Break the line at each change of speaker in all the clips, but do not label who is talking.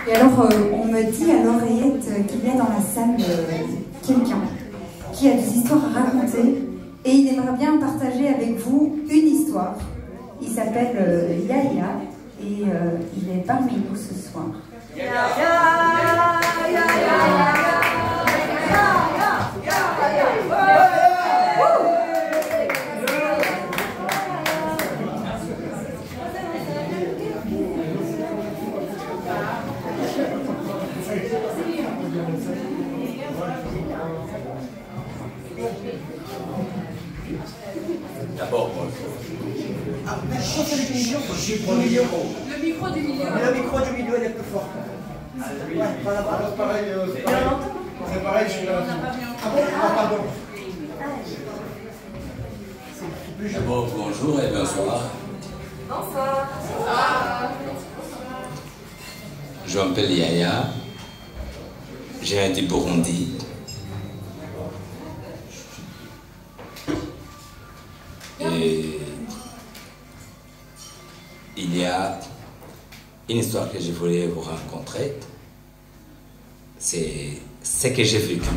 Et alors, on me dit à l'oreillette qu'il y a dans la salle quelqu'un qui a des histoires à raconter et il aimerait bien partager avec vous une histoire. Il s'appelle Yaya et il est parmi nous ce soir.
D'abord, moi.
Le micro du milieu.
Le micro du milieu, il est plus fort.
Alors pareil, c'est pareil, je suis là. Ah pardon.
D'abord, bonjour et bonsoir.
Bonsoir.
Je m'appelle Yaya. Je viens du Burundi. Et il y a une histoire que je voulais vous rencontrer. C'est ce que j'ai vécu.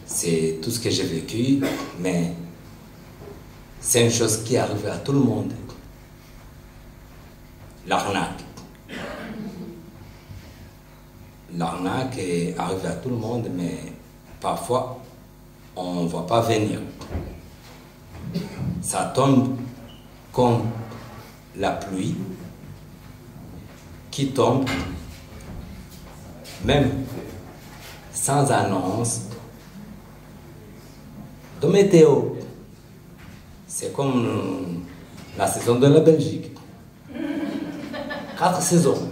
C'est tout ce que j'ai vécu, mais c'est une chose qui arrive à tout le monde. L'arnaque. L'arnaque arrive à tout le monde, mais parfois, on ne voit pas venir. Ça tombe comme la pluie qui tombe, même sans annonce de météo. C'est comme la saison de la Belgique. 4 saisons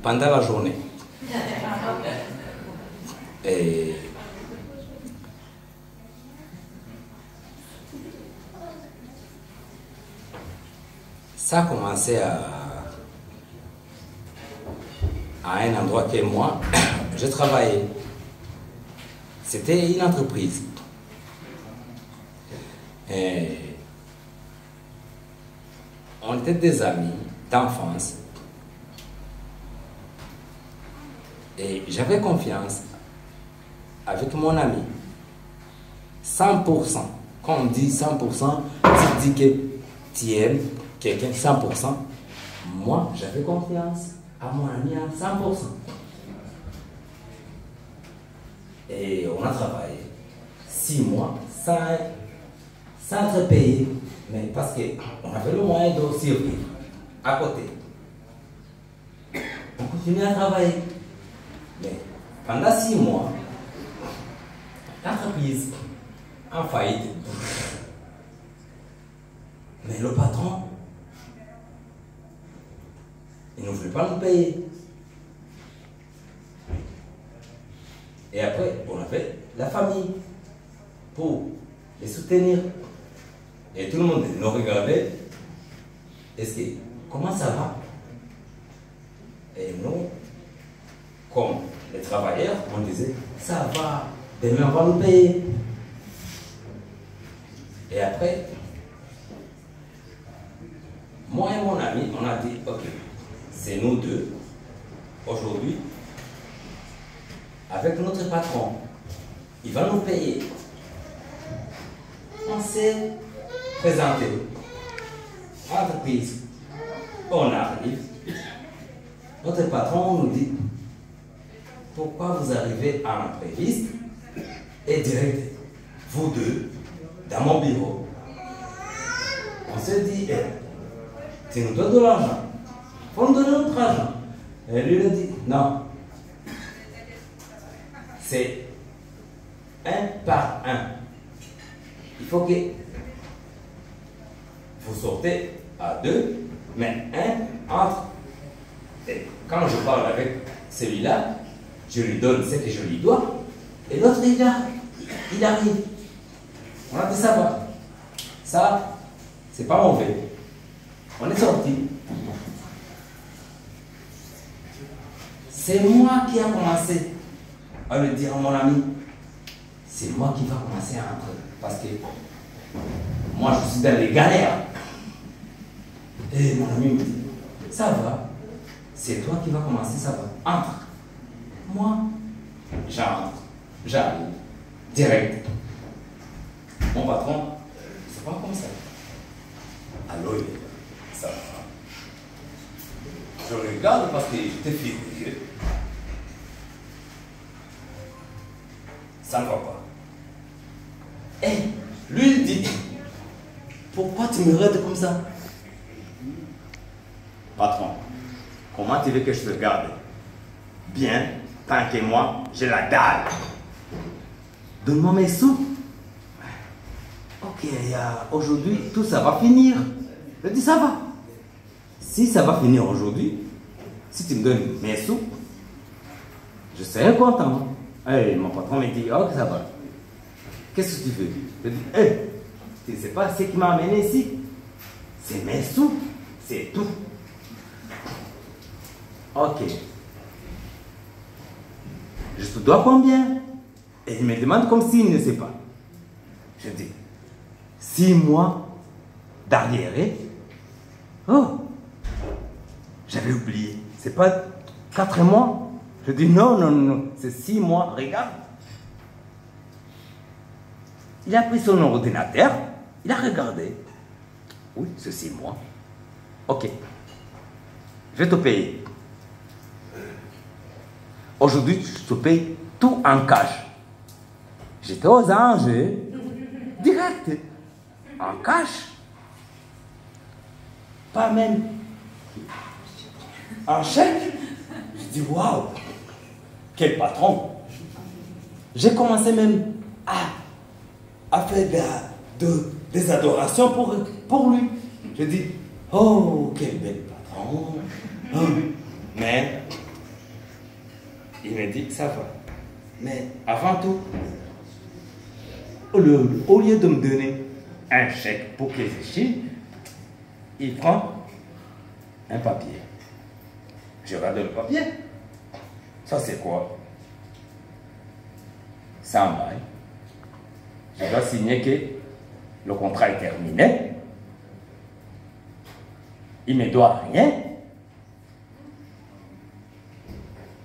pendant la journée. Et ça a commencé à un endroit que moi, je travaillais. C'était une entreprise. Et on était des amis d'enfance. Et j'avais confiance avec mon ami. 100%. Quand on dit 100%, tu dis que tu aimes quelqu'un 100%. Moi, j'avais confiance à mon ami à 100%. Et on a travaillé 6 mois sans être payé, mais parce qu'on avait le moyen de survivre à côté. On continuait à travailler. Mais pendant 6 mois, l'entreprise en faillite. Mais le patron, il ne voulait pas nous payer. Et après, on avait la famille pour les soutenir. Et tout le monde nous regardait. Est-ce que, comment ça va? Et nous, comme les travailleurs, on disait, ça va, demain on va nous payer. Et après, moi et mon ami, on a dit, ok, c'est nous deux, aujourd'hui, avec notre patron, il va nous payer. On s'est présenté à l'entreprise. On arrive. Notre patron nous dit, pourquoi vous arrivez à l'impréviste et direct, vous deux, dans mon bureau. On s'est dit, tu nous donnes de l'argent, il faut nous donner notre argent. Et lui il a dit, non. C'est un par un. Il faut que vous sortez à 2, mais un entre. Et quand je parle avec celui-là, je lui donne ce que je lui dois, et l'autre il arrive. On a dit ça va. Ça, c'est pas mauvais. On est sorti. C'est moi qui a commencé à le dire à mon ami. C'est moi qui va commencer à entrer. Parce que moi, je suis dans les galères. Et mon ami me dit, ça va. C'est toi qui vas commencer, ça va. Entre. Moi, j'entre. J'arrive. Direct. Mon patron, c'est pas comme ça.
Alors, ça va. Je regarde parce que j'étais furieux. Ça ne va pas.
Eh, lui il dit, pourquoi tu me regardes comme ça?
Patron, comment tu veux que je te regarde? Bien, tant que moi, j'ai la dalle.
Donne-moi mes sous. Ok, aujourd'hui, tout ça va finir. Je dis, ça va. Si ça va finir aujourd'hui, si tu me donnes mes sous, je serai content. Et mon patron me dit, ok, ça va. Qu'est-ce que tu veux? Je dis, tu ne sais pas ce qui m'a amené ici? C'est mes sous, c'est tout. Ok. Je te dois combien? Et il me demande comme s'il ne sait pas. Je dis, 6 mois d'arriéré. Oh, j'avais oublié. C'est pas 4 mois? Je dis, non, non, non, c'est 6 mois, regarde. Il a pris son ordinateur, il a regardé. Oui, c'est 6 mois. Ok, je vais te payer. Aujourd'hui, je te paye tout en cash. J'étais aux anges, direct, en cash. Pas même en chèque. Je dis, waouh, quel patron. J'ai commencé même à faire des adorations pour lui. Je dis, oh, quel bel patron. Oh. Mais il me dit, ça va. Mais avant tout, au lieu de me donner un chèque pour que je chie, il prend un papier. Je regarde le papier. Ça, c'est quoi? 100 bail. Je dois signer que le contrat est terminé. Il ne me doit rien.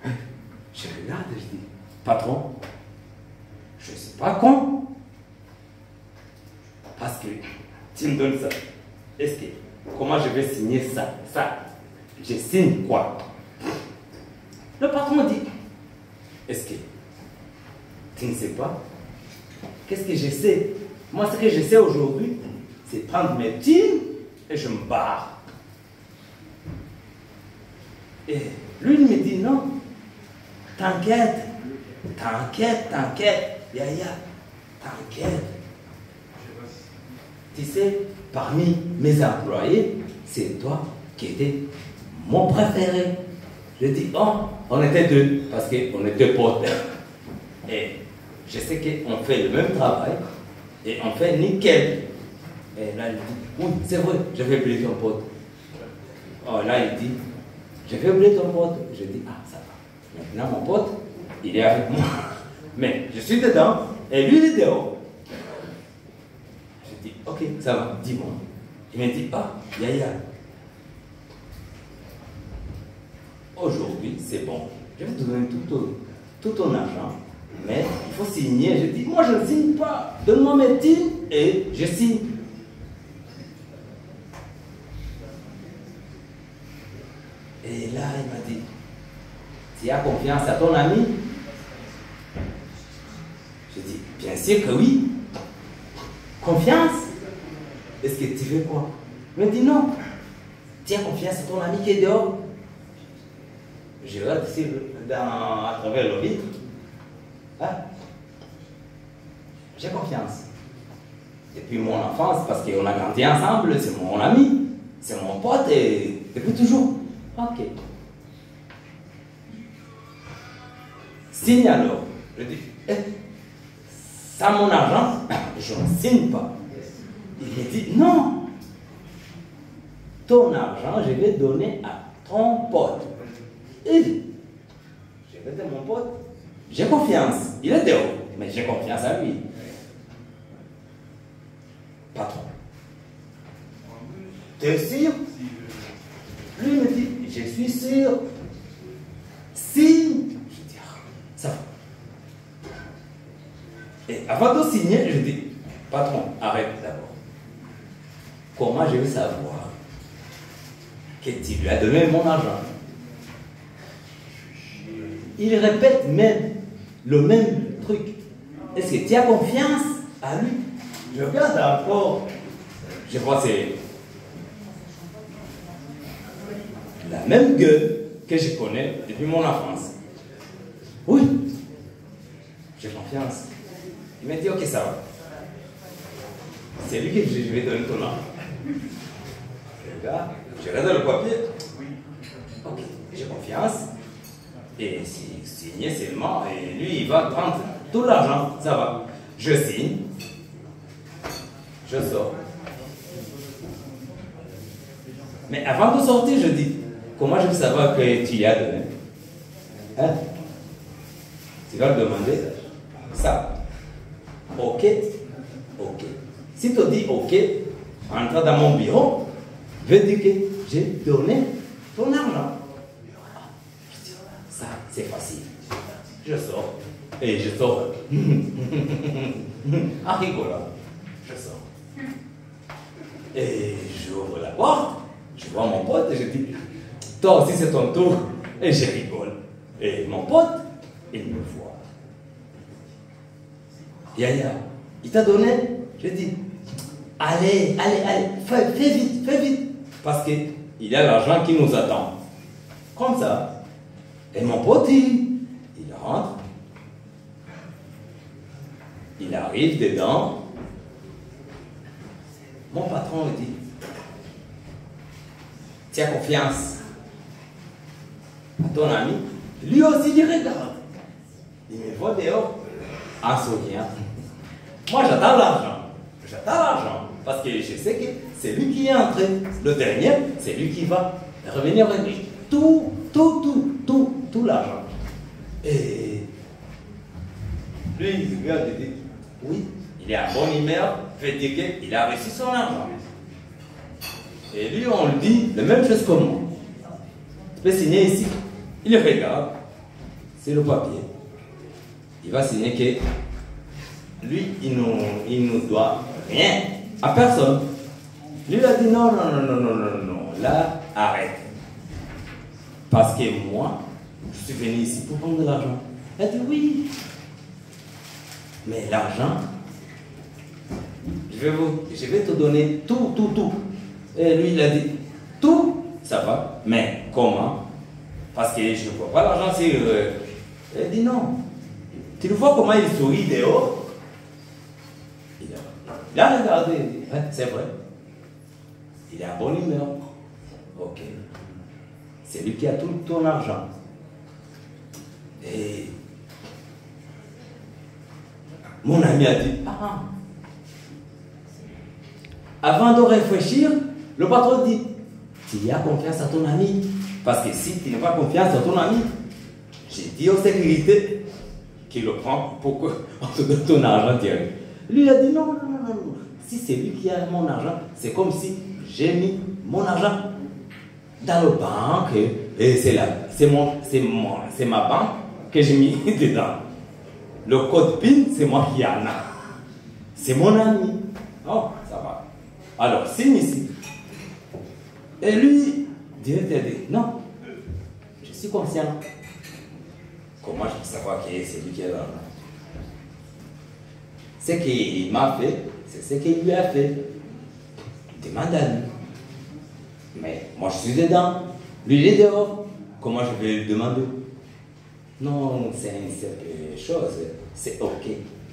Je regarde et je dis, patron, je ne suis pas con. Parce que tu me donnes ça. Est-ce que, comment je vais signer ça? Je signe quoi? Le patron dit, est-ce que tu ne sais pas? Qu'est-ce que je sais? Moi, ce que je sais aujourd'hui, c'est prendre mes tirs et je me barre. Et lui, il me dit, non, t'inquiète, Yaya, t'inquiète. Tu sais, parmi mes employés, c'est toi qui étais mon préféré. Je dis, oh, on était deux, parce qu'on était potes. Et je sais qu'on fait le même travail, et on fait nickel. Et là, il dit, oui, c'est vrai, je vais oublier ton pote. Oh, là, il dit, je vais oublier ton pote. Je dis, ah, ça va. Maintenant, mon pote, il est avec moi. Mais je suis dedans, et lui, il est dehors. Je dis, ok, ça va, dis-moi. Il me dit, ah, Yaya, aujourd'hui, c'est bon. Je vais te donner tout ton argent, mais il faut signer. Je dis, moi, je ne signe pas. Donne-moi mes tirs et je signe. Et là, il m'a dit, tu as confiance à ton ami? Je dis, bien sûr que oui. Confiance? Est-ce que tu veux quoi? Il me dit, non. Tu as confiance à ton ami qui est dehors? Je regarde ici à travers le vitre. Hein? J'ai confiance. Depuis mon enfance, parce qu'on a grandi ensemble, c'est mon ami, c'est mon pote, et depuis toujours. Ok. Signe alors. Je dis, sans mon argent, je ne signe pas. Il me dit, non. Ton argent, je vais donner à ton pote. Et je vais dire, mon pote, j'ai confiance. Il est dehors, mais j'ai confiance à lui. Patron. T'es sûr? Lui me dit, suis sûr. Signe. Je dis, ah, ça va. Et avant de signer, je dis, patron, arrête d'abord. Comment je vais savoir que tu lui as donné mon argent? Il répète même le même truc. Est-ce que tu as confiance à lui? Je regarde encore. Je crois que c'est la même gueule que je connais depuis mon enfance. Oui, j'ai confiance. Il m'a dit, ok, ça va. C'est lui que je vais donner ton argent. Je regarde le papier. Ok, j'ai confiance. Et signer seulement, et lui, il va prendre tout l'argent, ça va. Je signe. Je sors. Mais avant de sortir, je dis, comment je veux savoir que tu y as donné? Hein? Tu vas le demander ça. Ok, ok. Si tu dis ok, entre dans mon bureau, je dis que j'ai donné ton argent. Ça, c'est facile. Je sors. Et je sors. En rigolant. Je sors. Et j'ouvre la porte. Je vois mon pote et je dis, toi aussi c'est ton tour. Et je rigole. Et mon pote, il me voit. Yaya, il t'a donné? Je dis, allez, fais vite. Parce qu'il y a l'argent qui nous attend. Comme ça. Et mon pote, il rentre. Il arrive dedans. Mon patron me dit, tu as confiance à ton ami? Lui aussi, il regarde. Il me voit dehors en souriant. Moi, j'attends l'argent. Parce que je sais que c'est lui qui est entré. Le dernier, c'est lui qui va revenir avec lui. Tout l'argent. Et lui, il regarde et dit, oui, il est à bonne humeur, fait dire qu'il a reçu son argent. Et lui, on lui dit la même chose que moi. Tu peux signer ici. Il regarde. C'est le papier. Il va signer que lui, il nous doit rien à personne. Lui, il a dit non. Là, arrête. Parce que moi, je suis venu ici pour prendre de l'argent. Elle dit oui. Mais l'argent, je vais te donner tout. Et lui, il a dit, tout, ça va, mais comment? Parce que je ne vois pas l'argent sur... Elle dit non. Tu le vois comment il sourit dehors? Il a regardé, il dit, ouais, c'est vrai. Il est à bonne humeur. Ok. C'est lui qui a tout ton argent. Et mon ami a dit, avant de réfléchir, le patron dit, tu as confiance à ton ami. Parce que si tu n'as pas confiance à ton ami, j'ai dit aux sécurités qu'il le prend pour qu'on te donne ton argent direct. Lui a dit non. Si c'est lui qui a mon argent, c'est comme si j'ai mis mon argent dans la banque et c'est ma banque que j'ai mis dedans. Le code PIN, c'est moi qui en a. C'est mon ami. Oh, ça va. Alors, signe ici. Et lui, directeur dit, non, je suis conscient. Comment je peux savoir que c'est lui qui a l'argent? Ce qu'il m'a fait, c'est ce qu'il lui a fait. Demande à lui. Mais moi, je suis dedans. Lui, il est dehors. Comment je vais lui demander? Non, c'est une simple chose. C'est OK.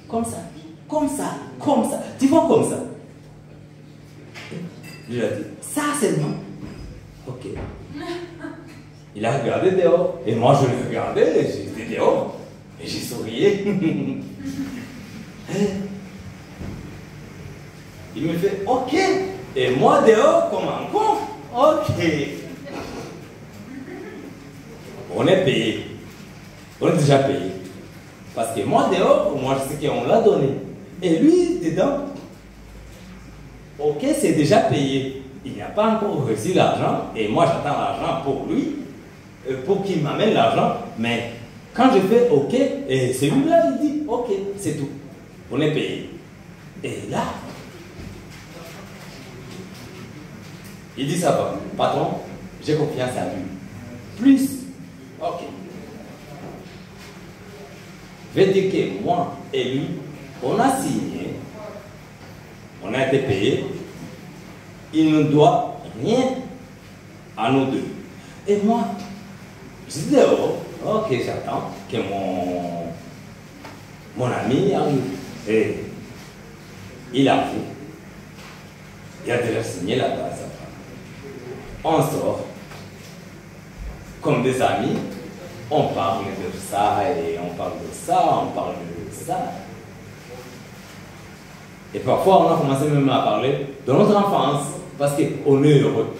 Comme ça. Tu vois comme ça. Je lui ai dit, ça seulement. OK. Il a regardé dehors. Et moi, je le regardais. J'étais dehors. Et j'ai sourié. Il me fait OK. Et moi, dehors, comme un con. OK. On est payé. On est déjà payé. Parce que moi, dehors, moi, je sais qu'on l'a donné. Et lui, dedans, OK, c'est déjà payé. Il n'a pas encore reçu l'argent. Et moi, j'attends l'argent pour lui. pour qu'il m'amène l'argent, mais quand je fais OK, et celui-là, il dit OK, c'est tout. On est payé. Et là, il dit ça va, patron, j'ai confiance à lui. Plus, OK. Je vais dire que moi et lui, on a signé, on a été payé, il ne doit rien à nous deux. Et moi, je dis dehors, OK, j'attends que mon ami arrive. Et il avoue, il a déjà signé la base. On sort, comme des amis, on parle de ça et on parle de ça, on parle de ça. Et parfois, on a commencé même à parler de notre enfance, parce qu'on est heureux.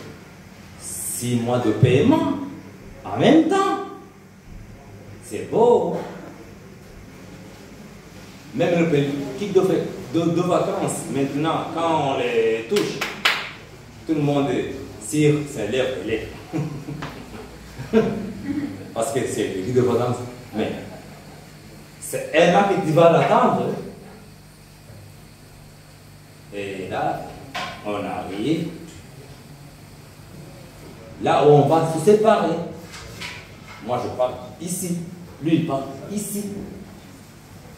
6 mois de paiement, en même temps. C'est beau. Même le petit de vacances, maintenant, quand on les touche, tout le monde tire ses lèvres et lèvres. Parce que c'est le petit de vacances. Mais c'est un an que tu vas l'attendre. Et là, on arrive. Là où on va se séparer. Moi, je parle ici. Lui, il parle ici.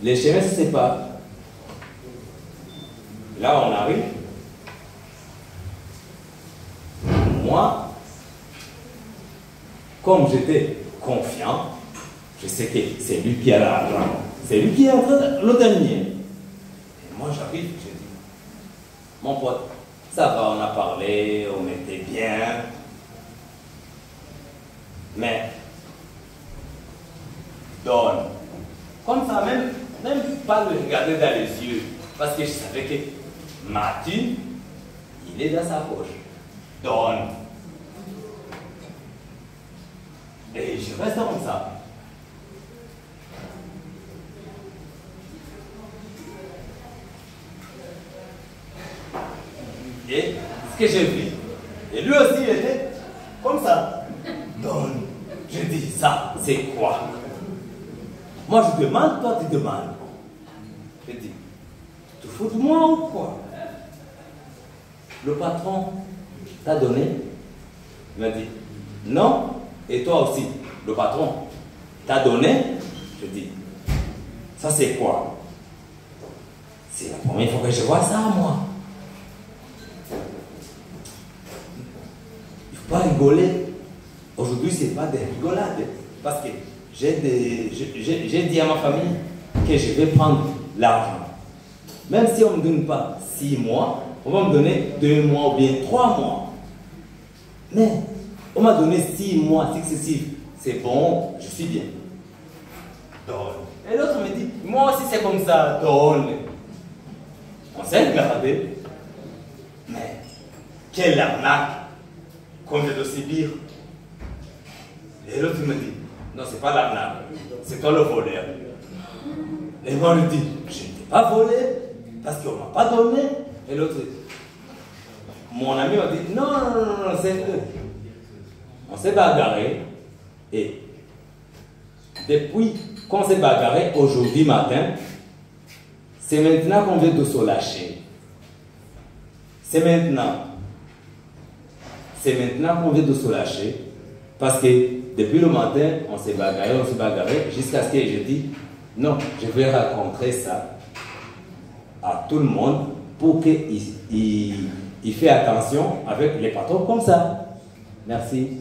Les chemins se séparent. Là, on arrive. Moi, comme j'étais confiant, je sais que c'est lui qui a l'argent. C'est lui qui est le dernier. Et moi, j'arrive, je dis, mon pote, ça va, on a parlé, on était bien. Mais, donne. Comme ça, même pas le regarder dans les yeux. Parce que je savais que Mathieu, il est dans sa poche. Donne. Et je reste comme ça. Et ce que j'ai vu, et lui aussi il était comme ça. Donne. Je dis, ça, c'est quoi? Moi je demande, toi tu demandes. Je dis, tu te fous de moi ou quoi? Le patron t'a donné? Il m'a dit, non. Et toi aussi, le patron t'a donné? Je dis, ça c'est quoi? C'est la première fois que je vois ça, moi. Il ne faut pas rigoler. Aujourd'hui, ce n'est pas des rigolades. Parce que j'ai dit à ma famille que je vais prendre l'argent. Même si on ne me donne pas 6 mois, on va me donner 2 mois ou bien 3 mois. Mais on m'a donné 6 mois successifs. C'est bon, je suis bien. Donne. Et l'autre me dit, moi aussi c'est comme ça, donne. On s'est regardé. Mais quelle arnaque qu'on vient de subir. Et l'autre me dit, non, c'est pas l'arnaque, c'est toi le voleur. Et moi je dis, je ne t'ai pas volé, parce qu'on ne m'a pas donné. Et l'autre, mon ami m'a dit, non, c'est eux. On s'est bagarré, et depuis qu'on s'est bagarré aujourd'hui matin, c'est maintenant qu'on vient de se lâcher. C'est maintenant. C'est maintenant qu'on vient de se lâcher, parce que depuis le matin, on s'est bagarré, jusqu'à ce que je dis, non, je vais raconter ça à tout le monde pour qu'il fait attention avec les patrons comme ça. Merci.